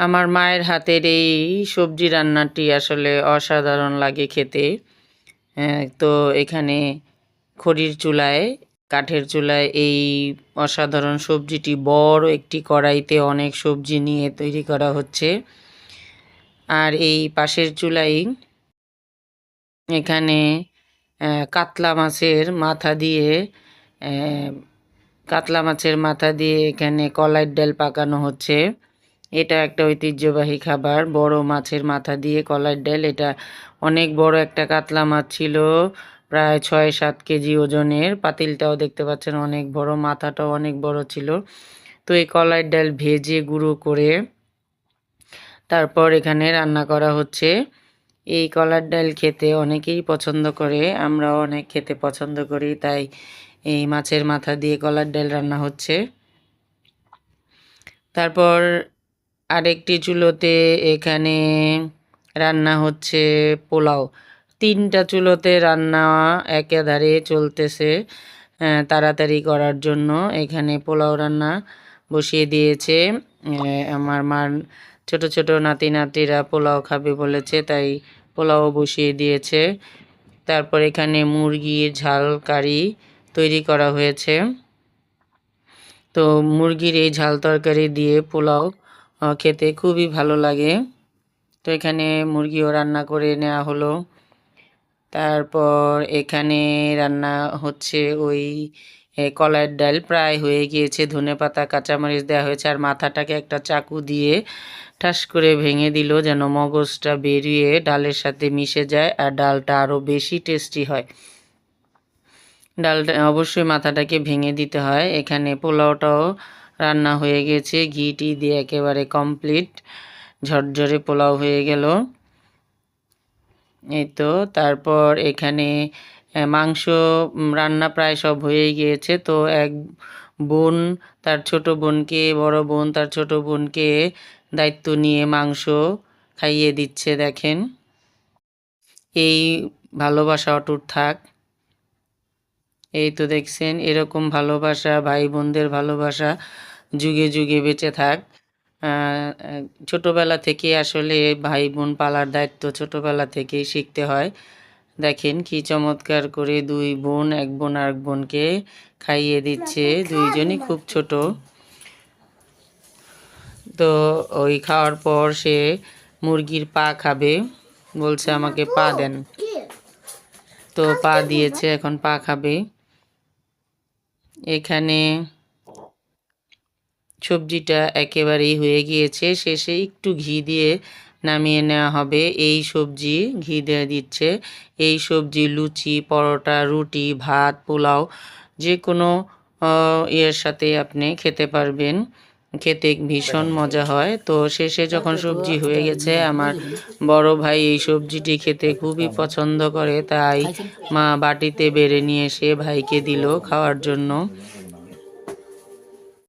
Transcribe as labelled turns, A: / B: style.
A: আমার মায়ের হাতের এই সবজি রান্নাটি আসলে অসাধারণ লাগে খেতে। তো এখানে খড়ির চুলায়, কাঠের চুলায় এই অসাধারণ সবজিটি বড় একটি কড়াইতে অনেক সবজি নিয়ে তৈরি করা হচ্ছে। আর এই পাশের চুলায় এখানে কাতলা মাছের মাথা দিয়ে এখানে কলাইয়ের ডাল পাকানো হচ্ছে। এটা একটা ঐতিহ্যবাহী খাবার, বড় মাছের মাথা দিয়ে কলাইয়ের ডাল। এটা অনেক বড় একটা কাতলা মাছ ছিল, প্রায় ৬-৭ কেজি ওজনের। পাতিলটাও দেখতে পাচ্ছেন অনেক বড়, মাথাটাও অনেক বড় ছিল। তো এই কলাইয়ের ডাল ভেজে গুঁড়ো করে তারপর এখানে রান্না করা হচ্ছে। এই কলার ডাল খেতে অনেকেই পছন্দ করে, আমরাও অনেক খেতে পছন্দ করি, তাই এই মাছের মাথা দিয়ে কলার ডাল রান্না হচ্ছে। তারপর আরেকটি চুলোতে এখানে রান্না হচ্ছে পোলাও। 3টা চুলোতে রান্না একেধারে চলতেছে তাড়াতাড়ি করার জন্য। এখানে পোলাও রান্না বসিয়ে দিয়েছে। আমার মার ছোট ছোট নাতি নাতিরা পোলাও খাবে বলেছে, তাই পোলাও বসিয়ে দিয়েছে। তারপর এখানে মুরগির ঝাল কারি তৈরি করা হয়েছে। তো মুরগির এই ঝাল তরকারি দিয়ে পোলাও খেতে খুবই ভালো লাগে। তো এখানে মুরগিও রান্না করে নেওয়া হলো। তারপর এখানে রান্না হচ্ছে ওই কলাইয়ের ডাল প্রায় হয়ে গিয়েছে। ধনেপাতা কাঁচামরিচ দেওয়া হয়েছে, আর মাথাটাকে একটা চাকু দিয়ে ঠাস করে ভেঙে দিল যেন মগজটা বেরিয়ে ডালের সাথে মিশে যায় আর ডালটা আরও বেশি টেস্টি হয়। ডালটা অবশ্যই মাথাটাকে ভেঙে দিতে হয়। এখানে পোলাওটাও রান্না হয়ে গেছে, ঘি টি দিয়ে একেবারে কমপ্লিট, ঝরঝরে পোলাও হয়ে গেল। এই তো তারপর এখানে মাংস রান্না প্রায় সব হয়ে গিয়েছে। তো এক বোন তার ছোট বোনকে, বড় বোন তার ছোট বোনকে দায়িত্ব নিয়ে মাংস খাইয়ে দিচ্ছে। দেখেন, এই ভালোবাসা অটুট থাক। এই তো দেখছেন, এরকম ভালোবাসা, ভাই বোনদের ভালোবাসা যুগে যুগে বেঁচে থাক। ছোটোবেলা থেকে আসলে ভাই বোন পালার দায়িত্ব ছোটোবেলা থেকেই শিখতে হয়। দেখেন কি চমৎকার করে 2 বোন, এক বোন আর এক বোনকে খাইয়ে দিচ্ছে। দুইজনই খুব ছোট। তো ওই খাওয়ার পর সে মুরগির পা খাবে, বলছে আমাকে পা দেন। তো পা দিয়েছে, এখন পা খাবে। এখানে সবজিটা একেবারেই হয়ে গিয়েছে, শেষে একটু ঘি দিয়ে নামিয়ে নেওয়া হবে। এই সবজি ঘি দিয়ে দিচ্ছে। এই সবজি লুচি, পরোটা, রুটি, ভাত, পোলাও যে কোনো ইয়ের সাথে আপনি খেতে পারবেন, খেতে ভীষণ মজা হয়। তো শেষে যখন সবজি হয়ে গেছে, আমার বড় ভাই এই সবজিটি খেতে খুবই পছন্দ করে, তাই মা বাটিতে বেড়ে নিয়ে এসে ভাইকে দিল খাওয়ার জন্য।